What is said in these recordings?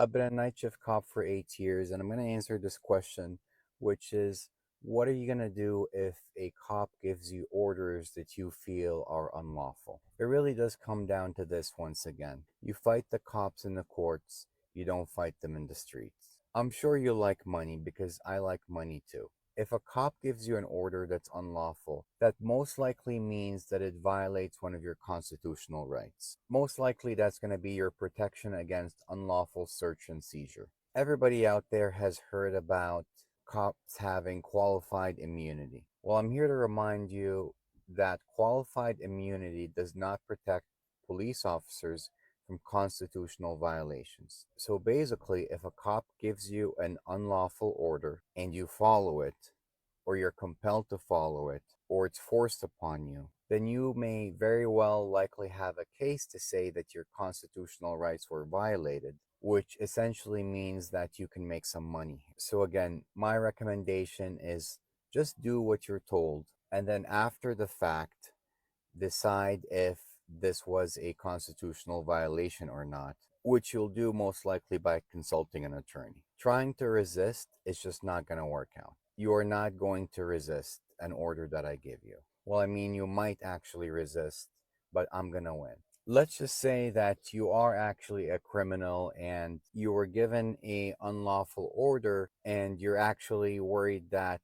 I've been a night shift cop for 8 years, and I'm going to answer this question, which is what are you going to do if a cop gives you orders that you feel are unlawful? It really does come down to this once again. You fight the cops in the courts, you don't fight them in the streets. I'm sure you like money because I like money too. If a cop gives you an order that's unlawful, that most likely means that it violates one of your constitutional rights. Most likely that's going to be your protection against unlawful search and seizure. Everybody out there has heard about cops having qualified immunity. Well, I'm here to remind you that qualified immunity does not protect police officers from constitutional violations. So basically, if a cop gives you an unlawful order and you follow it, or you're compelled to follow it, or it's forced upon you, then you may very well likely have a case to say that your constitutional rights were violated, which essentially means that you can make some money. So, again, my recommendation is just do what you're told, and then after the fact, decide if this was a constitutional violation or not, which you'll do most likely by consulting an attorney. Trying to resist is just not going to work out. You are not going to resist an order that I give you. Well, I mean, you might actually resist, but I'm going to win. Let's just say that you are actually a criminal and you were given a unlawful order and you're actually worried that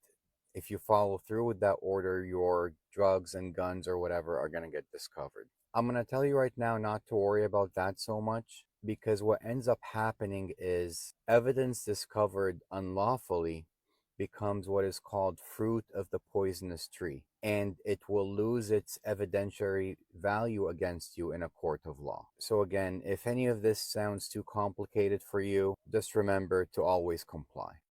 if you follow through with that order, your drugs and guns or whatever are going to get discovered. I'm going to tell you right now not to worry about that so much because what ends up happening is evidence discovered unlawfully becomes what is called fruit of the poisonous tree, and it will lose its evidentiary value against you in a court of law. So, again, if any of this sounds too complicated for you, just remember to always comply.